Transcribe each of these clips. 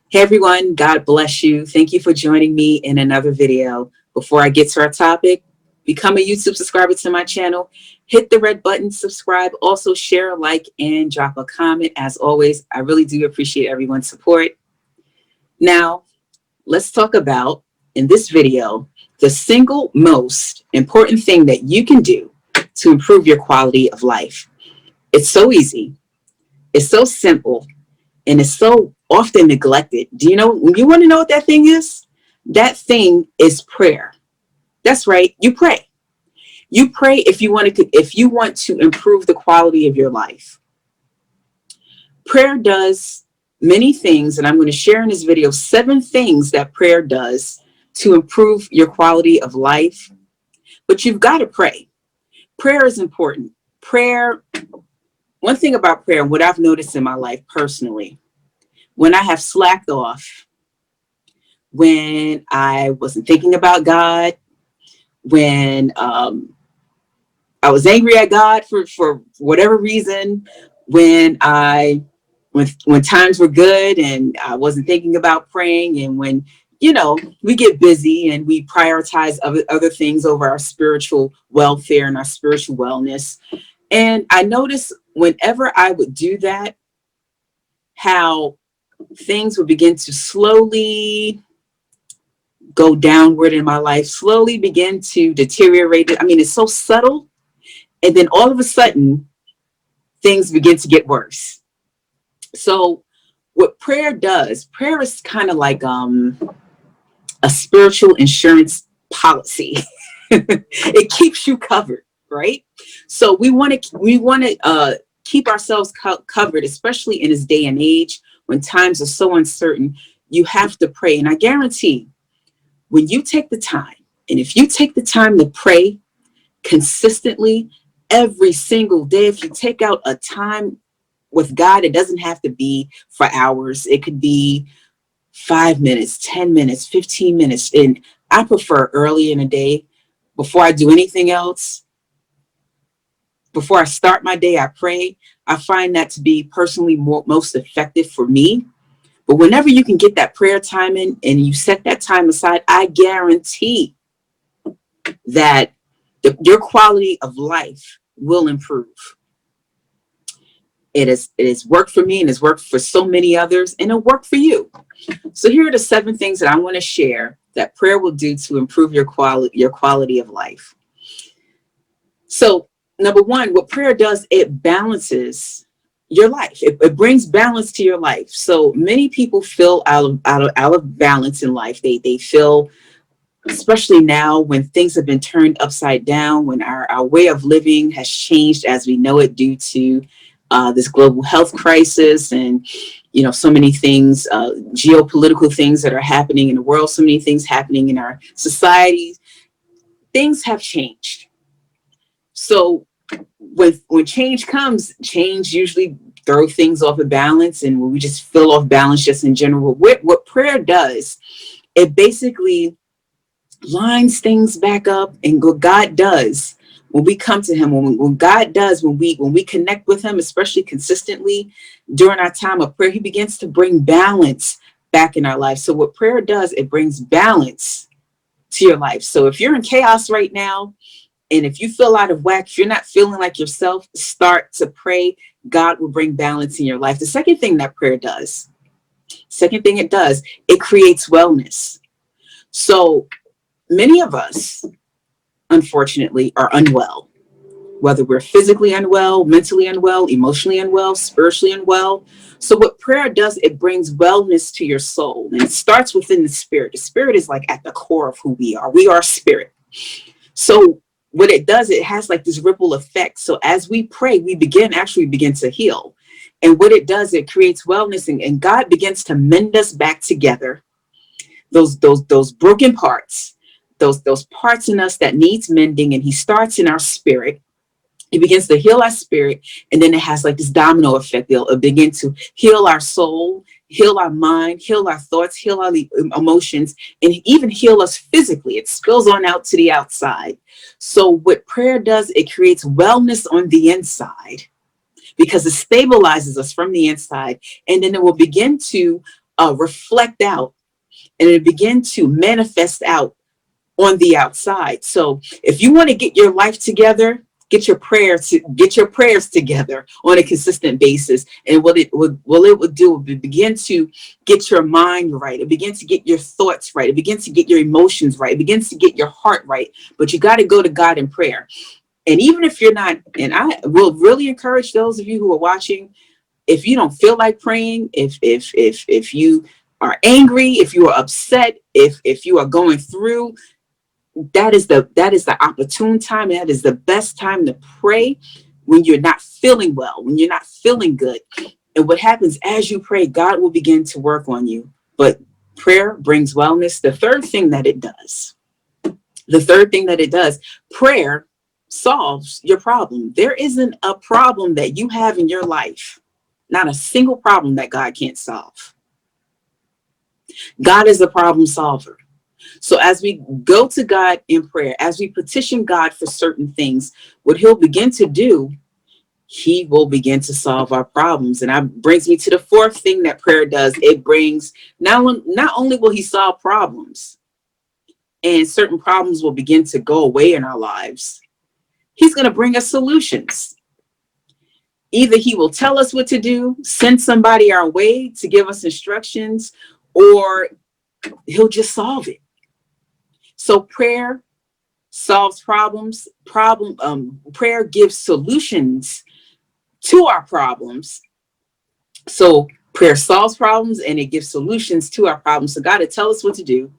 Hey everyone, God bless you. Thank you for joining me in another video. Before I get to our topic, become a YouTube subscriber to my channel. Hit the red button, subscribe, also share, like, and drop a comment. As always, I really do appreciate everyone's support. Now, let's talk about, in this video, the single most important thing that you can do to improve your quality of life. It's so easy. It's so simple. And it's so often neglected. Do you know, you want to know what that thing is? That thing is prayer. That's right. You pray. You pray if you want to improve the quality of your life. Prayer does many things, and I'm going to share in this video 7 things that prayer does to improve your quality of life. But you've got to pray. Prayer is important. Prayer, one thing about prayer, what I've noticed in my life personally, when I have slacked off, when I wasn't thinking about God, when I was angry at God for whatever reason, when times were good and I wasn't thinking about praying, and when, you know, we get busy and we prioritize other things over our spiritual welfare and our spiritual wellness. And I noticed whenever I would do that, how things would begin to slowly go downward in my life, slowly begin to deteriorate. I mean, it's so subtle. And then all of a sudden, things begin to get worse. So what prayer does, prayer is kind of like a spiritual insurance policy. It keeps you covered, right? So we want to keep ourselves covered, especially in this day and age when times are so uncertain. You have to pray. And I guarantee, when you take the time, and if you take the time to pray consistently every single day, if you take out a time with God, it doesn't have to be for hours. It could be 5 minutes, 10 minutes, 15 minutes. And I prefer early in the day, before I do anything else, before I start my day, I pray. I find that to be personally most effective for me. But whenever you can get that prayer time in and you set that time aside, I guarantee that your quality of life will improve. It has worked for me, and it's worked for so many others, and it'll work for you. So here are the 7 things that I want to share that prayer will do to improve your quality of life. So number 1, what prayer does, it balances your life. It brings balance to your life. So many people feel out of balance in life. They feel, especially now when things have been turned upside down, when our way of living has changed as we know it due to this global health crisis, and so many things, geopolitical things that are happening in the world, so many things happening in our societies. Things have changed. So when change comes, change usually throw things off of balance, and when we just feel off balance just in general. What prayer does, it basically lines things back up. And what God does when we come to him, when God does, when we connect with him, especially consistently during our time of prayer, he begins to bring balance back in our life. So what prayer does, it brings balance to your life. So if you're in chaos right now, and if you feel out of whack, if you're not feeling like yourself, start to pray. God will bring balance in your life. The second thing that prayer does, it creates wellness. So many of us, unfortunately, are unwell, whether we're physically unwell, mentally unwell, emotionally unwell, spiritually unwell. So what prayer does, it brings wellness to your soul, and it starts within the spirit. The spirit is like at the core of who we are. We are spirit. So what it does, it has like this ripple effect. So as we pray, we begin to heal. And what it does, it creates wellness, and God begins to mend us back together. Those broken parts, those parts in us that needs mending, and he starts in our spirit. He begins to heal our spirit, and then it has like this domino effect. It'll begin to heal our soul, heal our mind, heal our thoughts, heal our emotions, and even heal us physically. It spills on out to the outside. So what prayer does, it creates wellness on the inside, because it stabilizes us from the inside, and then it will begin to reflect out, and it begin to manifest out on the outside. So if you want to get your life together, get your prayers together on a consistent basis. And what it would do would begin to get your mind right. It begins to get your thoughts right. It begins to get your emotions right. It begins to get your heart right. But you got to go to God in prayer. And even if you're not, and I will really encourage those of you who are watching, if you don't feel like praying, if you are angry, if you are upset, if you are going through, that is the opportune time. That is the best time to pray, when you're not feeling well, when you're not feeling good. And what happens as you pray, God will begin to work on you. But prayer brings wellness. The third thing that it does, prayer solves your problem. There isn't a problem that you have in your life, not a single problem, that God can't solve. God is the problem solver. So as we go to God in prayer, as we petition God for certain things, what he'll begin to do, he will begin to solve our problems. And that brings me to the fourth thing that prayer does. It brings, not only will he solve problems, and certain problems will begin to go away in our lives, he's going to bring us solutions. Either he will tell us what to do, send somebody our way to give us instructions, or he'll just solve it. So prayer solves problems. Prayer gives solutions to our problems. So prayer solves problems and it gives solutions to our problems. So God will tell us what to do.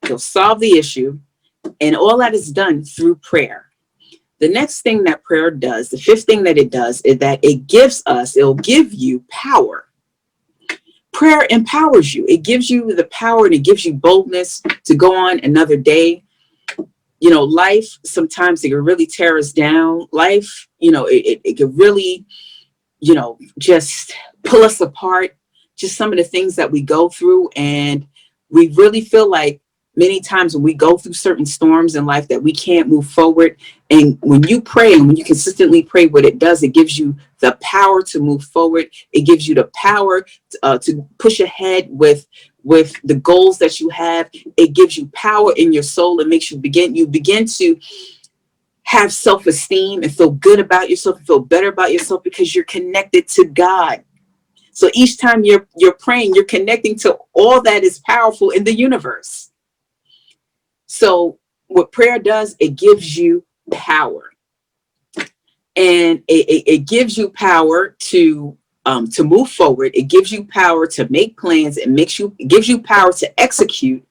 He'll solve the issue, and all that is done through prayer. The next thing that prayer does, the fifth thing that it does, is that it'll give you power. Prayer empowers you. It gives you the power, and it gives you boldness to go on another day. You know, life, sometimes it can really tear us down. Life, it can really, just pull us apart. Just some of the things that we go through. And we really feel like many times when we go through certain storms in life that we can't move forward. And when you pray, and when you consistently pray, what it does, it gives you the power to move forward. It gives you the power to push ahead with the goals that you have. It gives you power in your soul. It makes you begin to have self-esteem and feel good about yourself, and feel better about yourself, because you're connected to God. So each time you're praying, you're connecting to all that is powerful in the universe. So what prayer does, it gives you power, and it gives you power to move forward. It gives you power to make plans. It gives you power to execute,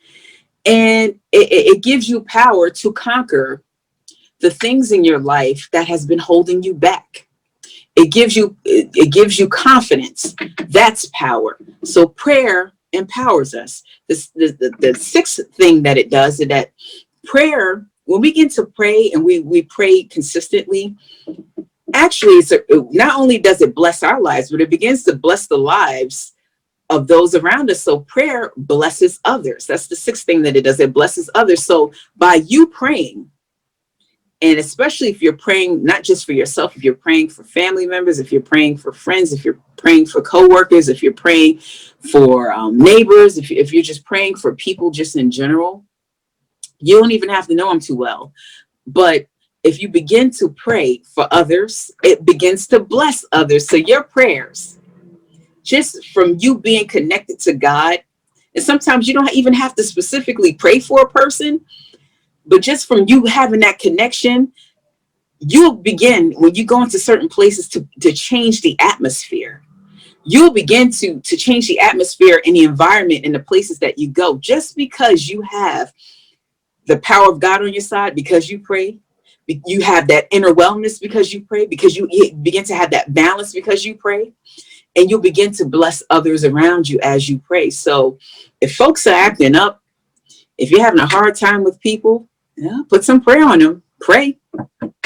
and it gives you power to conquer the things in your life that has been holding you back. It gives you confidence. That's power. So prayer empowers us. The sixth thing that it does is that prayer, when we begin to pray and we pray consistently, actually, not only does it bless our lives, but it begins to bless the lives of those around us. So prayer blesses others. That's the sixth thing that it does. It blesses others. So by you praying, and especially if you're praying not just for yourself, if you're praying for family members, if you're praying for friends, if you're praying for coworkers, if you're praying for neighbors, if you're just praying for people just in general, you don't even have to know them too well. But if you begin to pray for others, it begins to bless others. So your prayers, just from you being connected to God, and sometimes you don't even have to specifically pray for a person, but just from you having that connection, you'll begin, when you go into certain places, to change the atmosphere. You'll begin to change the atmosphere and the environment in the places that you go, just because you have the power of God on your side, because you pray. You have that inner wellness because you pray, because you begin to have that balance because you pray, and you'll begin to bless others around you as you pray. So if folks are acting up, if you're having a hard time with people, put some prayer on them. Pray.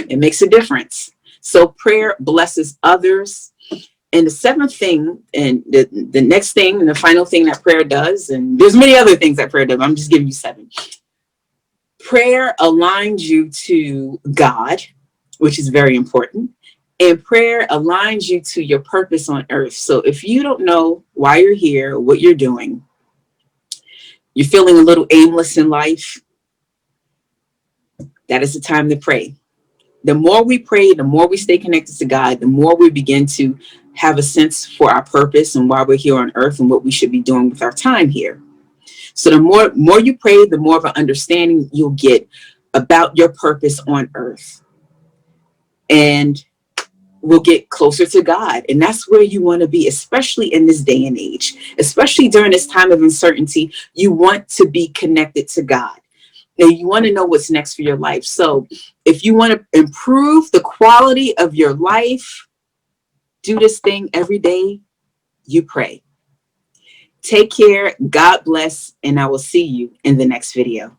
It makes a difference. So prayer blesses others. And the seventh thing, and the next thing, and the final thing that prayer does, and there's many other things that prayer does, I'm just giving you seven. Prayer aligns you to God, which is very important. And prayer aligns you to your purpose on earth. So if you don't know why you're here, what you're doing, you're feeling a little aimless in life, that is the time to pray. The more we pray, the more we stay connected to God, the more we begin to have a sense for our purpose and why we're here on earth and what we should be doing with our time here. So the more you pray, the more of an understanding you'll get about your purpose on earth. And we'll get closer to God. And that's where you want to be, especially in this day and age, especially during this time of uncertainty. You want to be connected to God. And you want to know what's next for your life. So if you want to improve the quality of your life, do this thing every day. You pray. Take care. God bless. And I will see you in the next video.